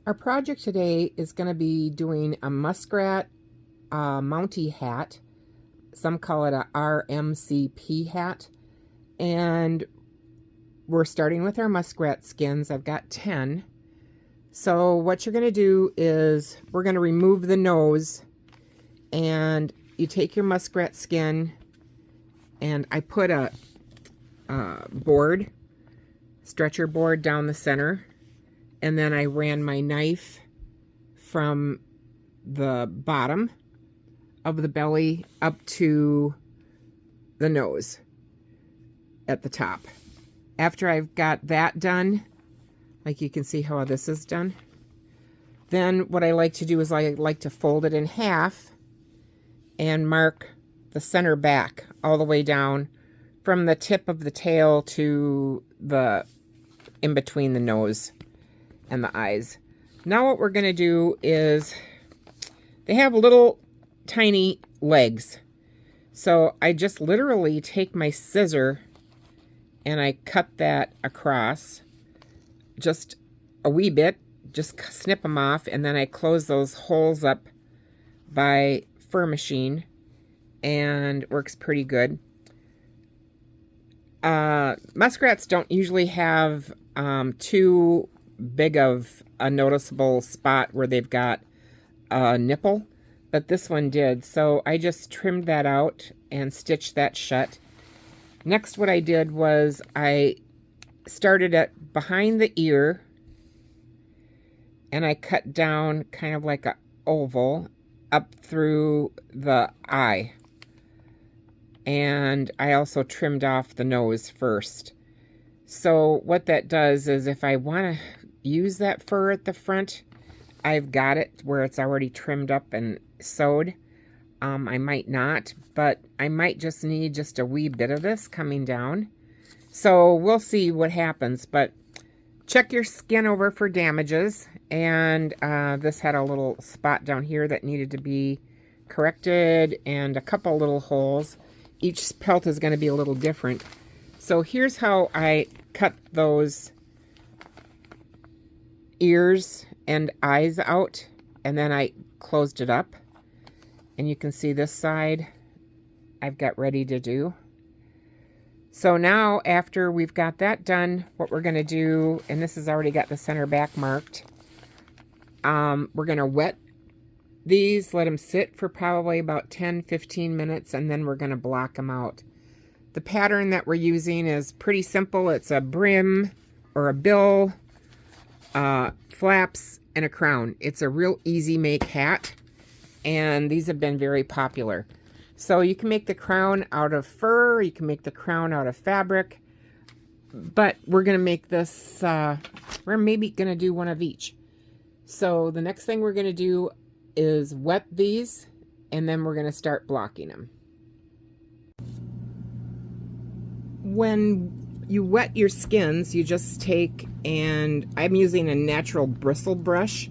Our project today is going to be doing a muskrat Mountie hat. Some call it a RCMP hat. And we're starting with our muskrat skins. I've got 10. So what you're going to do is we're going to remove the nose, and you take your muskrat skin, and I put a stretcher board down the center, and then I ran my knife from the bottom of the belly up to the nose at the top. After I've got that done, like you can see how this is done, then what I like to do is I like to fold it in half and mark the center back all the way down from the tip of the tail to the in between the nose and the eyes. Now what we're going to do is, they have little tiny legs. So I just literally take my scissor and I cut that across just a wee bit, just snip them off, and then I close those holes up by fur machine, and it works pretty good. Muskrats don't usually have too big of a noticeable spot where they've got a nipple, but this one did, so I just trimmed that out and stitched that shut. Next, what I did was I started at behind the ear, and I cut down kind of like an oval up through the eye, and I also trimmed off the nose first. So what that does is, if I want to use that fur at the front, I've got it where it's already trimmed up and sewed. I might not, but I might just need just a wee bit of this coming down. So we'll see what happens, but check your skin over for damages. And this had a little spot down here that needed to be corrected, and a couple little holes. Each pelt is going to be a little different. So here's how I cut those ears and eyes out, and then I closed it up. And you can see this side I've got ready to do. So now, after we've got that done, what we're going to do, and this has already got the center back marked, we're going to wet these, let them sit for probably about 10-15 minutes, and then we're going to block them out. The pattern that we're using is pretty simple. It's a brim or a bill, flaps, and a crown. It's a real easy make hat, and these have been very popular. So you can make the crown out of fur, you can make the crown out of fabric, but we're going to make this, we're maybe going to do one of each. So the next thing we're going to do is wet these, and then we're going to start blocking them. When you wet your skins, you just take, and I'm using a natural bristle brush,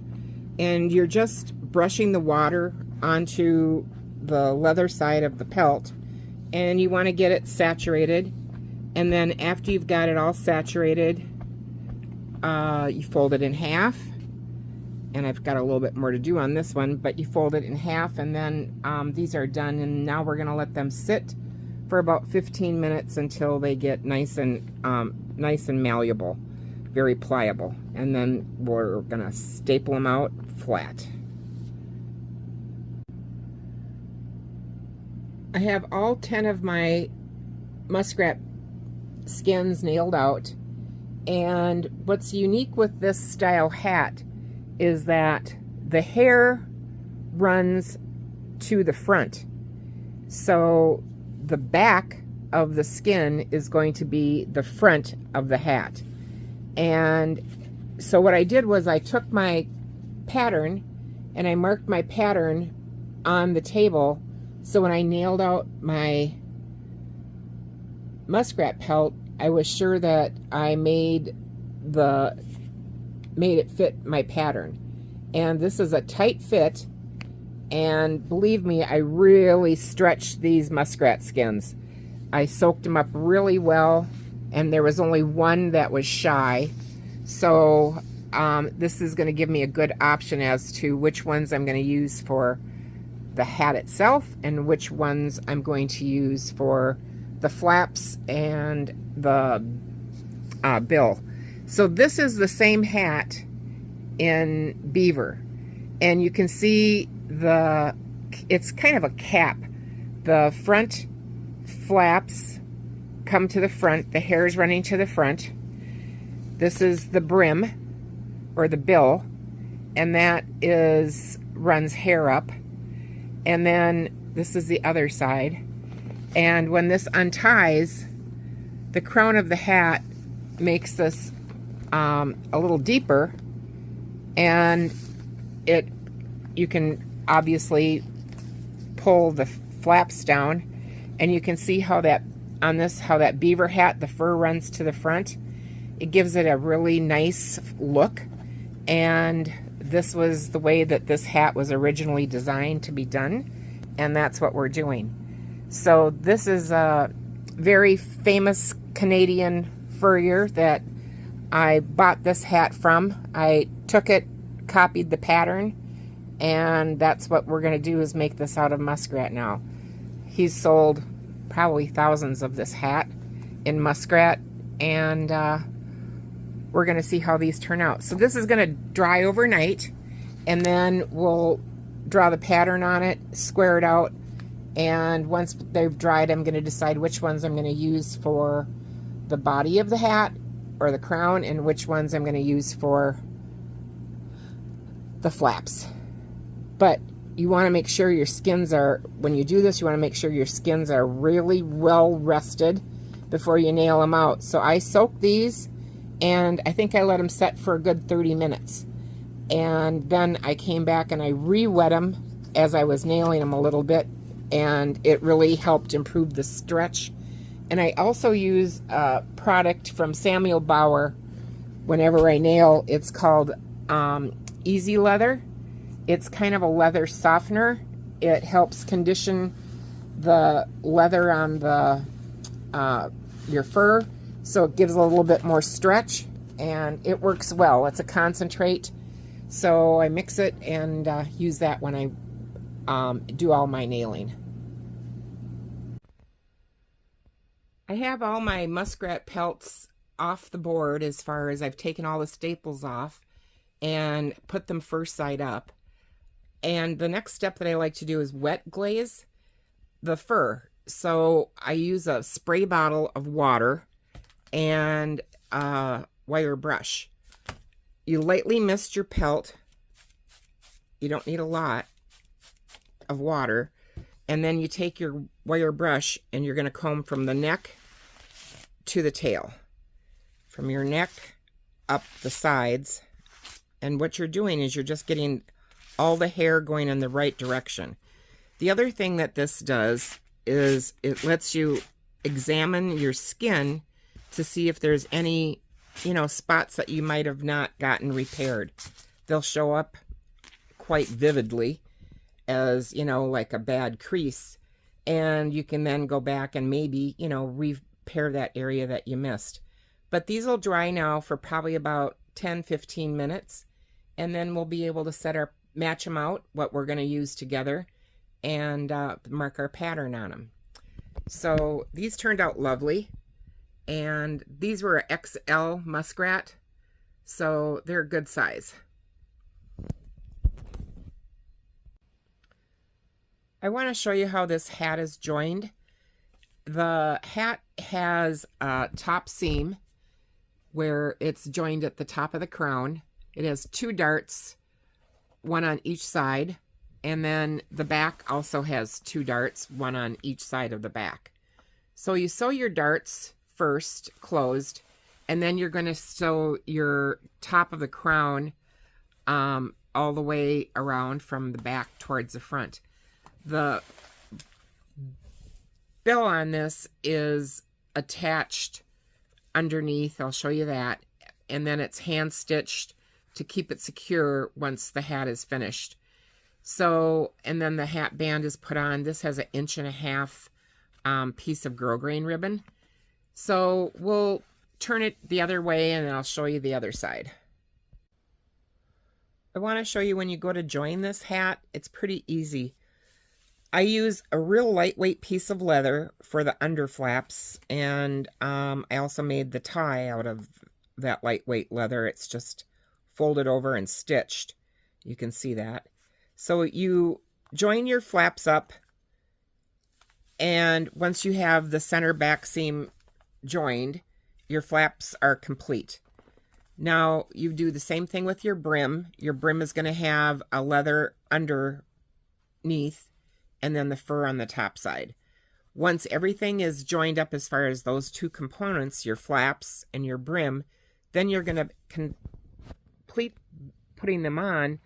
and you're just brushing the water onto the leather side of the pelt, and you want to get it saturated. And then after you've got it all saturated, you fold it in half, and I've got a little bit more to do on this one, but you fold it in half, and then these are done, and now we're going to let them sit for about 15 minutes until they get nice and malleable, very pliable, and then we're going to staple them out flat. I have all 10 of my muskrat skins nailed out, and what's unique with this style hat is that the hair runs to the front. So the back of the skin is going to be the front of the hat. And so what I did was I took my pattern and I marked my pattern on the table. So when I nailed out my muskrat pelt, I was sure that I made it fit my pattern. And this is a tight fit, and believe me, I really stretched these muskrat skins. I soaked them up really well, and there was only one that was shy. So this is going to give me a good option as to which ones I'm going to use for the hat itself and which ones I'm going to use for the flaps and the bill. So this is the same hat in beaver, and you can see it's kind of a cap. The front flaps come to the front, the hair is running to the front. This is the brim or the bill, and that runs hair up. And then this is the other side. And when this unties, the crown of the hat makes this a little deeper, and you can obviously pull the flaps down, and you can see how that beaver hat, the fur runs to the front. It gives it a really nice look, and this was the way that this hat was originally designed to be done, and that's what we're doing. So this is a very famous Canadian furrier that I bought this hat from. I took it, copied the pattern, and that's what we're going to do, is make this out of Muskrat now. He's sold probably thousands of this hat in Muskrat, and we're going to see how these turn out. So this is going to dry overnight, and then we'll draw the pattern on it, square it out, and once they've dried, I'm going to decide which ones I'm going to use for the body of the hat or the crown, and which ones I'm going to use for the flaps. But you want to make sure your skins are, when you do this, you want to make sure your skins are really well rested before you nail them out. So I soaked these, and I think I let them set for a good 30 minutes. And then I came back and I re-wet them as I was nailing them a little bit, and it really helped improve the stretch. And I also use a product from Samuel Bauer whenever I nail. It's called Easy Leather. It's kind of a leather softener. It helps condition the leather on your fur, so it gives a little bit more stretch, and it works well. It's a concentrate, so I mix it and use that when I do all my nailing. I have all my Muskrat pelts off the board, as far as I've taken all the staples off and put them first side up. And the next step that I like to do is wet glaze the fur. So I use a spray bottle of water and a wire brush. You lightly mist your pelt. You don't need a lot of water. And then you take your wire brush and you're going to comb from the neck to the tail. From your neck up the sides. And what you're doing is you're just getting all the hair going in the right direction. The other thing that this does is it lets you examine your skin to see if there's any, spots that you might have not gotten repaired. They'll show up quite vividly as, like a bad crease. And you can then go back and maybe, repair that area that you missed. But these will dry now for probably about 10-15 minutes. And then we'll be able to match them out, what we're going to use together, and mark our pattern on them. So these turned out lovely, and these were XL Muskrat, so they're a good size. I want to show you how this hat is joined. The hat has a top seam where it's joined at the top of the crown. It has 2 darts, one on each side, and then the back also has 2 darts, one on each side of the back. So you sew your darts first closed, and then you're going to sew your top of the crown all the way around from the back towards the front. The bill on this is attached underneath. I'll show you that. And then it's hand stitched to keep it secure once the hat is finished. So, and then the hat band is put on. This has an 1.5 inch piece of grosgrain ribbon. So we'll turn it the other way and then I'll show you the other side. I want to show you when you go to join this hat, it's pretty easy. I use a real lightweight piece of leather for the under flaps, and I also made the tie out of that lightweight leather. It's just folded over and stitched. You can see that. So you join your flaps up, and once you have the center back seam joined, your flaps are complete. Now you do the same thing with your brim. Your brim is going to have a leather underneath and then the fur on the top side. Once everything is joined up as far as those two components, your flaps and your brim, then you're going to complete putting them on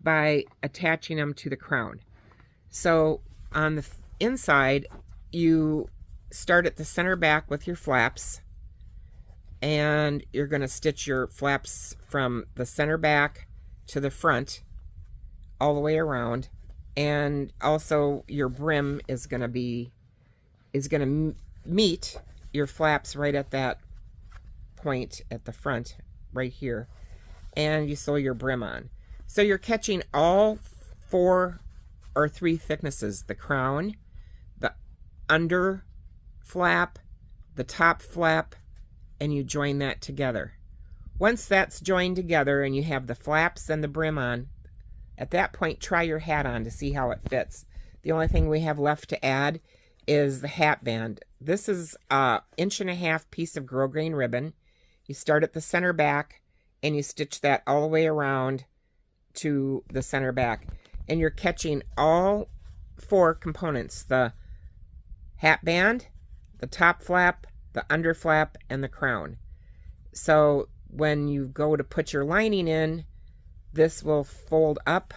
by attaching them to the crown. So on the inside, you start at the center back with your flaps, and you're going to stitch your flaps from the center back to the front all the way around, and also your brim is going to meet your flaps right at that point at the front right here, and you sew your brim on. So you're catching all 4 or 3 thicknesses: the crown, the under flap, the top flap, and you join that together. Once that's joined together and you have the flaps and the brim on, at that point try your hat on to see how it fits. The only thing we have left to add is the hat band. This is an 1.5 inch piece of grosgrain ribbon. You start at the center back and you stitch that all the way around to the center back, and you're catching all 4 components: the hat band, the top flap, the under flap, and the crown. So when you go to put your lining in, this will fold up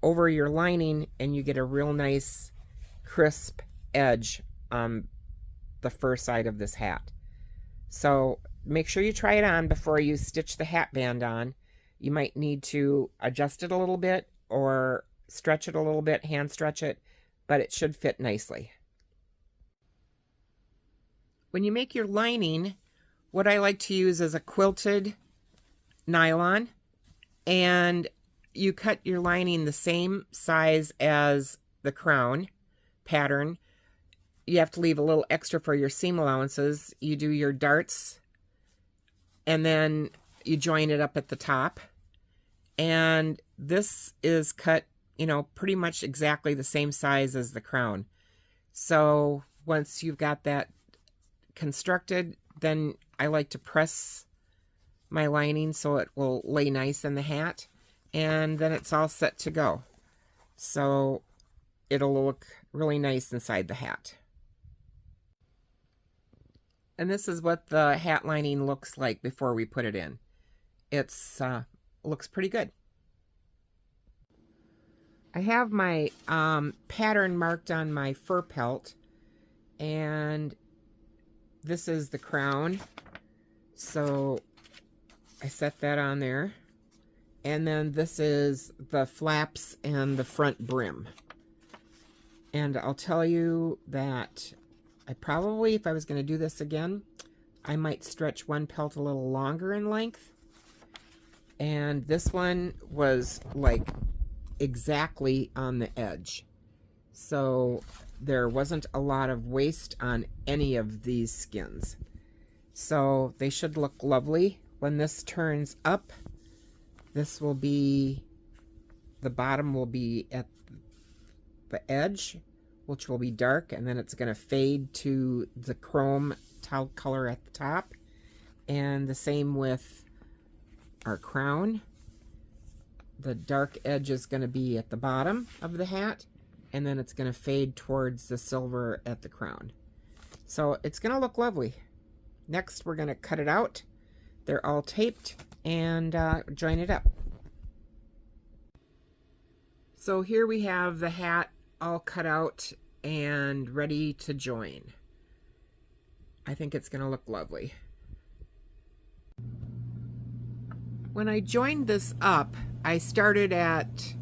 over your lining and you get a real nice crisp edge on the fur side of this hat. So make sure you try it on before you stitch the hat band on. You might need to adjust it a little bit or stretch it a little bit, hand stretch it, but it should fit nicely. When you make your lining, what I like to use is a quilted nylon, and you cut your lining the same size as the crown pattern. You have to leave a little extra for your seam allowances. You do your darts, and then you join it up at the top. And this is cut, pretty much exactly the same size as the crown. So once you've got that constructed, then I like to press my lining so it will lay nice in the hat, and then it's all set to go. So it'll look really nice inside the hat. And this is what the hat lining looks like before we put it in. It's looks pretty good. I have my pattern marked on my fur pelt, and this is the crown, so I set that on there. And then this is the flaps and the front brim. And I'll tell you that I probably, if I was going to do this again, I might stretch one pelt a little longer in length. And this one was like exactly on the edge. So there wasn't a lot of waste on any of these skins. So they should look lovely. When this turns up, this will be, the bottom will be at the edge, which will be dark, and then it's going to fade to the chrome taupe color at the top. And the same with our crown. The dark edge is going to be at the bottom of the hat, and then it's going to fade towards the silver at the crown. So it's going to look lovely. Next, we're going to cut it out. They're all taped, and join it up. So here we have the hat all cut out and ready to join. I think it's going to look lovely. When I joined this up, I started at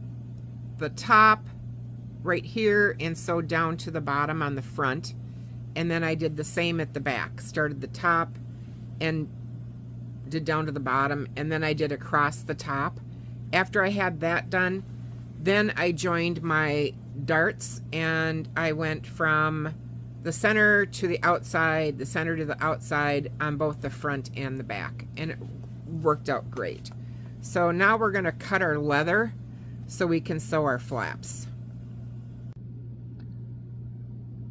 the top right here and sewed down to the bottom on the front, and then I did the same at the back. Started the top and did down to the bottom, and then I did across the top, after I had that done, then I joined my darts, and I went from the center to the outside, the center to the outside on both the front and the back, and it worked out great. So now we're going to cut our leather so we can sew our flaps.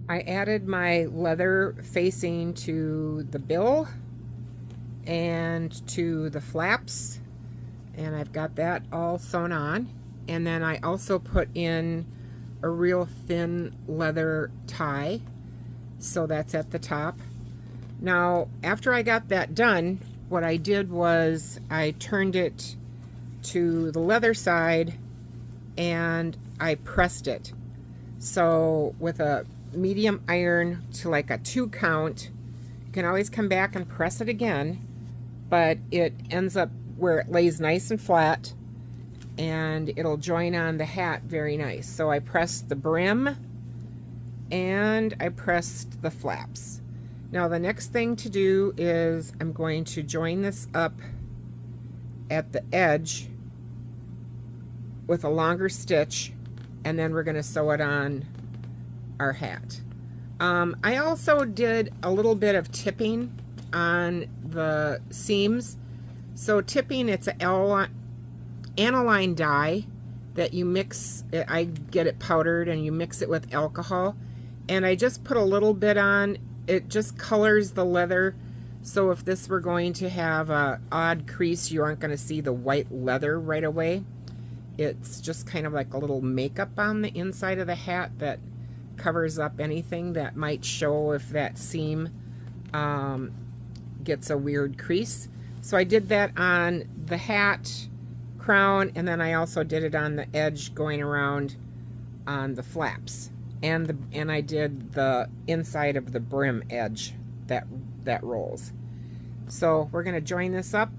I added my leather facing to the bill and to the flaps, and I've got that all sewn on. And then I also put in a real thin leather tie, so that's at the top. Now, after I got that done, what I did was I turned it to the leather side and I pressed it. So with a medium iron to like a 2 count, you can always come back and press it again, but it ends up where it lays nice and flat, and it'll join on the hat very nice. So I pressed the brim and I pressed the flaps. Now the next thing to do is I'm going to join this up at the edge with a longer stitch, and then we're going to sew it on our hat. I also did a little bit of tipping on the seams. So tipping, it's an aniline dye that you mix. I get it powdered and you mix it with alcohol, and I just put a little bit on. It just colors the leather, so if this were going to have a odd crease, you aren't going to see the white leather right away. It's just kind of like a little makeup on the inside of the hat that covers up anything that might show if that seam gets a weird crease. So I did that on the hat crown, and then I also did it on the edge going around on the flaps, and I did the inside of the brim edge that rolls. So we're going to join this up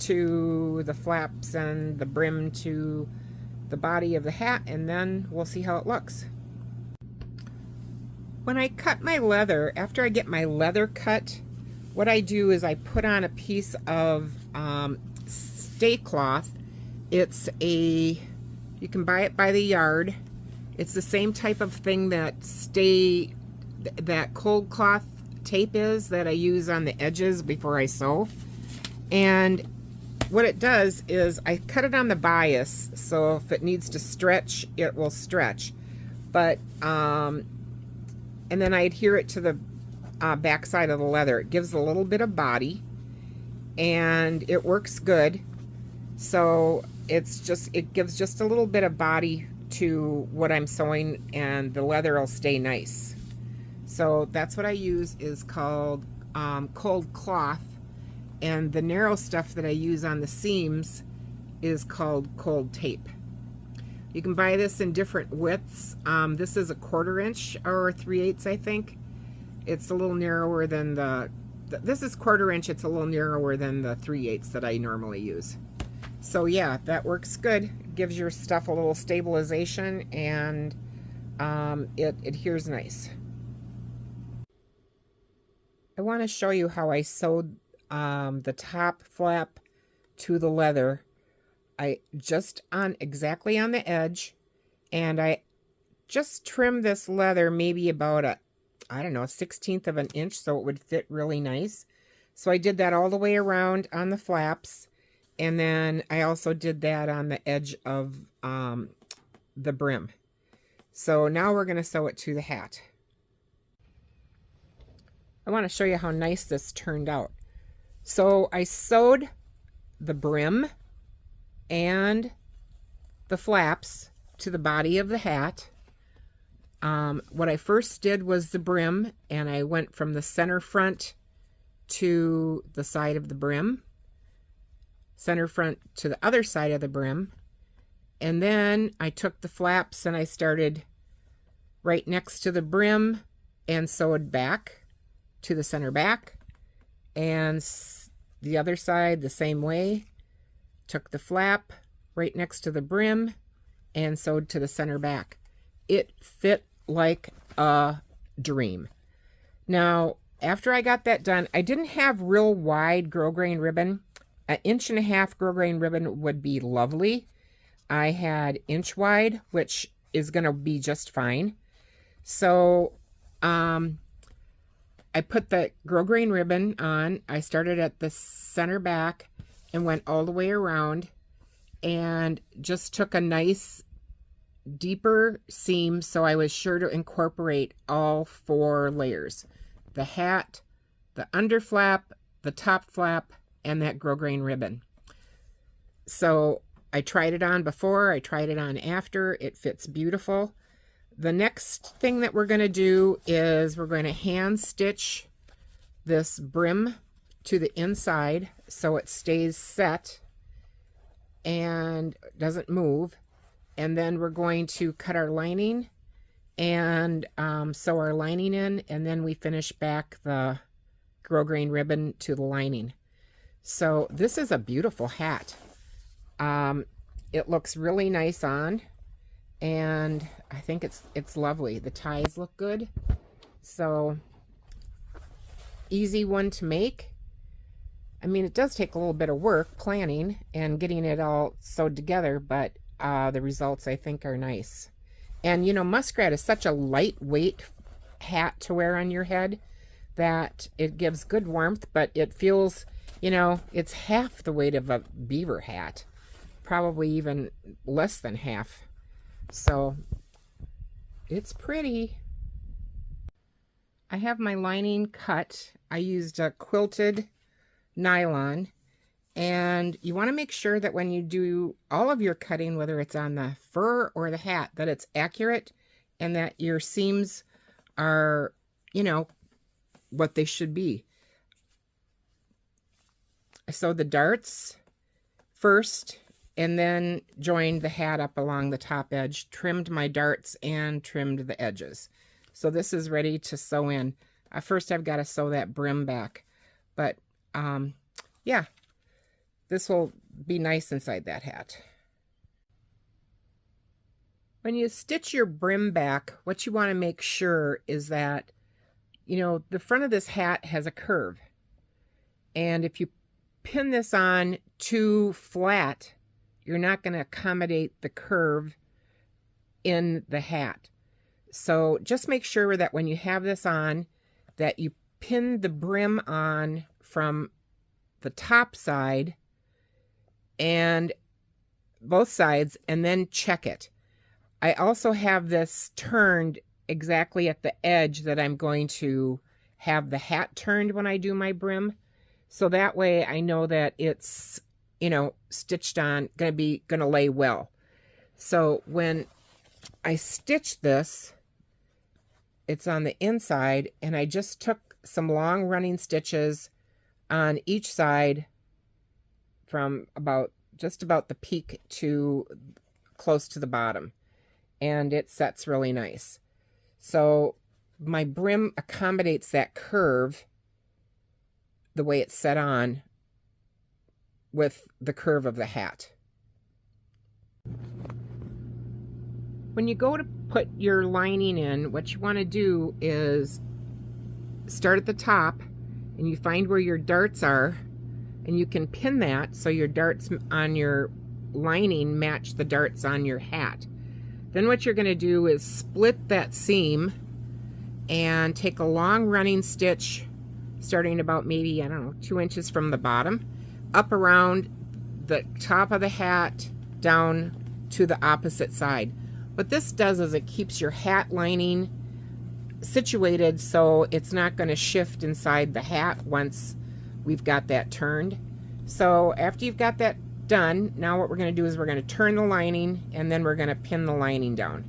to the flaps and the brim to the body of the hat, and then we'll see how it looks. When I cut my leather, after I get my leather cut, what I do is I put on a piece of stay cloth. It's you can buy it by the yard. It's the same type of thing that cold cloth tape is that I use on the edges before I sew. And what it does is I cut it on the bias, so if it needs to stretch, it will stretch. But and then I adhere it to the back side of the leather. It gives a little bit of body, and it works good. So it gives just a little bit of body to what I'm sewing, and the leather will stay nice. So that's what I use, is called cold cloth, and the narrow stuff that I use on the seams is called cold tape. You can buy this in different widths. This is a 1/4 inch or 3/8, I think. It's a little narrower than this is 1/4 inch. It's a little narrower than the 3/8 that I normally use. So yeah, that works good. It gives your stuff a little stabilization, and it adheres nice. I want to show you how I sewed the top flap to the leather. I just exactly on the edge, and I just trimmed this leather maybe about a 1/16 of an inch, so it would fit really nice. So I did that all the way around on the flaps, and then I also did that on the edge of the brim. So now we're going to sew it to the hat. I want to show you how nice this turned out. So I sewed the brim and the flaps to the body of the hat. What I first did was the brim, and I went from the center front to the side of the brim, center front to the other side of the brim, and then I took the flaps and I started right next to the brim and sewed back to the center back, and the other side the same way. Took the flap right next to the brim and sewed to the center back. It fit like a dream. Now, after I got that done, I didn't have real wide grosgrain ribbon. An 1.5" grosgrain ribbon would be lovely. I had inch wide, which is going to be just fine. So I put the grosgrain ribbon on. I started at the center back and went all the way around and just took a nice deeper seam so I was sure to incorporate all 4 layers. The hat, the under flap, the top flap, and that grosgrain ribbon. So I tried it on before, I tried it on after. It fits beautiful. The next thing that we're going to do is we're going to hand stitch this brim to the inside so it stays set and doesn't move. And then we're going to cut our lining and sew our lining in, and then we finish back the grosgrain ribbon to the lining. So this is a beautiful hat. It looks really nice on, and I think it's lovely. The ties look good. So easy one to make. I mean, it does take a little bit of work planning and getting it all sewed together, but the results I think are nice. And you know, Muskrat is such a lightweight hat to wear on your head that it gives good warmth, but it feels, you know, it's half the weight of a beaver hat, probably even less than half. So it's pretty. I have my lining cut. I used a quilted nylon, and you want to make sure that when you do all of your cutting, whether it's on the fur or the hat, that it's accurate and that your seams are, you know, what they should be. I sewed the darts first and then joined the hat up along the top edge, trimmed my darts and trimmed the edges. So this is ready to sew in. First I've got to sew that brim back, but yeah, this will be nice inside that hat. When you stitch your brim back, what you want to make sure is that, you know, the front of this hat has a curve. And if you pin this on too flat, you're not going to accommodate the curve in the hat. So just make sure that when you have this on, that you pin the brim on from the top side and both sides, and then check it. I also have this turned exactly at the edge that I'm going to have the hat turned when I do my brim. So that way I know that it's, you know, stitched on, gonna lay well. So when I stitch this, it's on the inside, and I just took some long running stitches on each side from just about the peak to close to the bottom, and it sets really nice. So my brim accommodates that curve the way it's set on with the curve of the hat. When you go to put your lining in, what you want to do is start at the top, and you find where your darts are, and you can pin that so your darts on your lining match the darts on your hat. Then what you're going to do is split that seam and take a long running stitch starting about maybe, I don't know, 2 inches from the bottom, up around the top of the hat down to the opposite side. What this does is it keeps your hat lining situated so it's not going to shift inside the hat once we've got that turned. So after you've got that done, now what we're going to do is we're going to turn the lining, and then we're going to pin the lining down.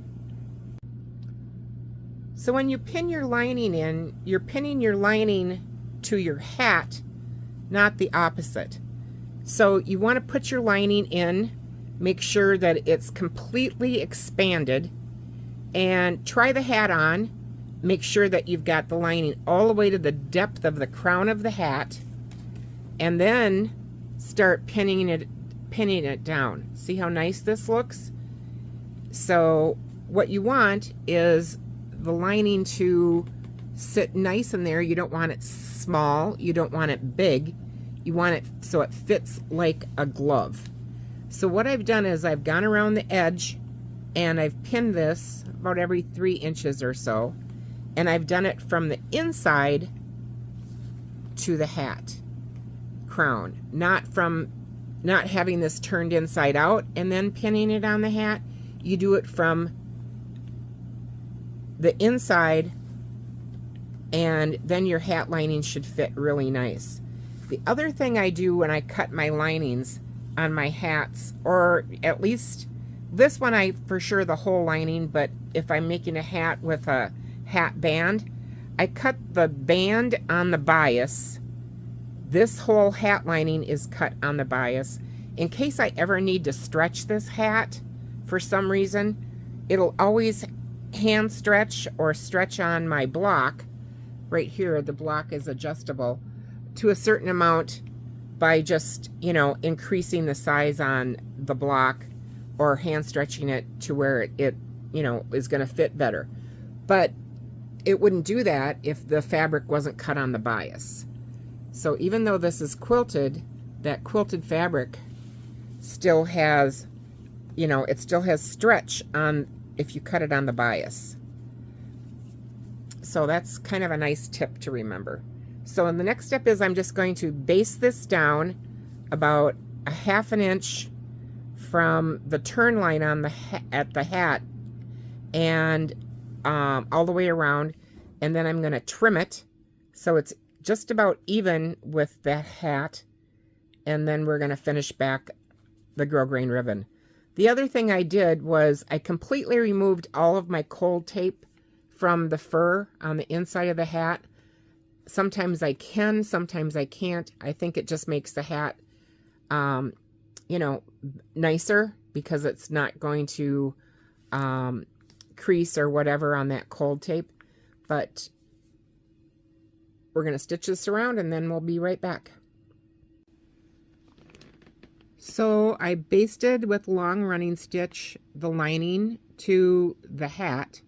So when you pin your lining in, you're pinning your lining to your hat, not the opposite. So you want to put your lining in, make sure that it's completely expanded, and try the hat on. Make sure that you've got the lining all the way to the depth of the crown of the hat, and then start pinning it down. See how nice this looks? So what you want is the lining to sit nice in there. You don't want it small, you don't want it big. You want it so it fits like a glove. So what I've done is I've gone around the edge and I've pinned this about every 3 inches or so, and I've done it from the inside to the hat crown, not having this turned inside out and then pinning it on the hat. You do it from the inside, and then your hat lining should fit really nice. The other thing I do when I cut my linings on my hats, or at least this one I for sure the whole lining, but if I'm making a hat with a hat band, I cut the band on the bias. This whole hat lining is cut on the bias. In case I ever need to stretch this hat for some reason, it'll always hand stretch or stretch on my block. Right here, the block is adjustable to a certain amount by just, you know, increasing the size on the block or hand stretching it to where it you know, is going to fit better. But it wouldn't do that if the fabric wasn't cut on the bias. So even though this is quilted, that quilted fabric still has, you know, it still has stretch on if you cut it on the bias. So that's kind of a nice tip to remember. So the next step is I'm just going to base this down about a 1/2 inch from the turn line on the at the hat, and all the way around, and then I'm going to trim it so it's just about even with that hat, and then we're going to finish back the grosgrain ribbon. The other thing I did was I completely removed all of my cold tape from the fur on the inside of the hat. Sometimes I can, sometimes I can't. I think it just makes the hat, you know, nicer because it's not going to crease or whatever on that cold tape. But we're going to stitch this around and then we'll be right back. So I basted with long running stitch the lining to the hat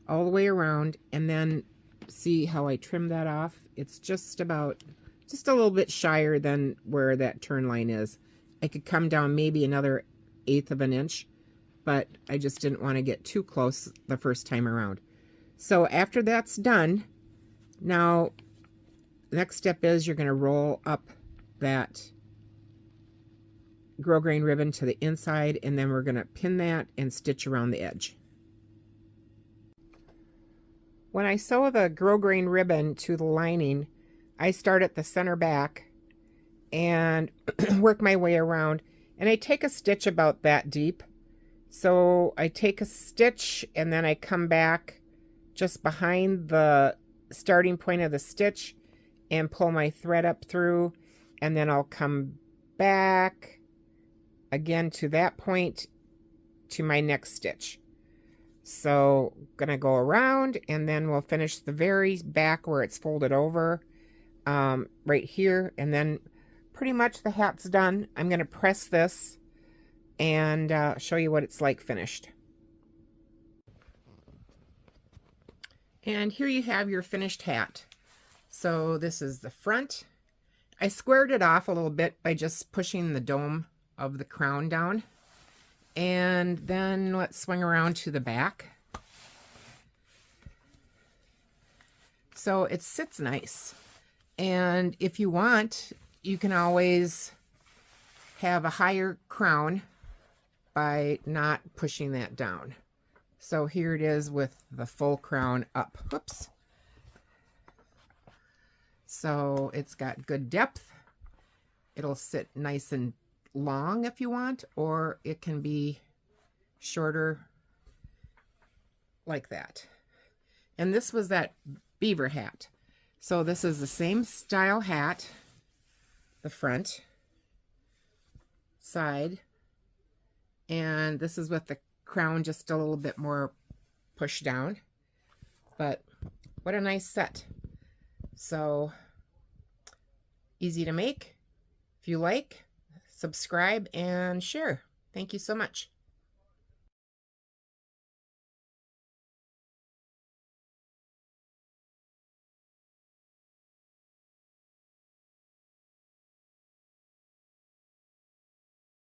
all the way around, and then see how I trim that off. It's just about, just a little bit shyer than where that turn line is. I could come down maybe another 1/8 of an inch, but I just didn't want to get too close the first time around. So after that's done, now the next step is you're going to roll up that grosgrain ribbon to the inside, and then we're going to pin that and stitch around the edge. When I sew the grosgrain ribbon to the lining, I start at the center back and work my way around, and I take a stitch about that deep. So I take a stitch and then I come back just behind the starting point of the stitch and pull my thread up through, and then I'll come back again to that point to my next stitch. So gonna go around, and then we'll finish the very back where it's folded over, right here, and then pretty much the hat's done. I'm gonna press this and show you what it's like finished. And here you have your finished hat. So this is the front. I squared it off a little bit by just pushing the dome of the crown down. And then let's swing around to the back. So it sits nice. And if you want, you can always have a higher crown by not pushing that down. So here it is with the full crown up. Whoops. So it's got good depth. It'll sit nice and long if you want, or it can be shorter like that. And this was that beaver hat. So this is the same style hat, the front side, and this is with the crown just a little bit more pushed down. But what a nice set. So easy to make. If you like, subscribe and share. Thank you so much.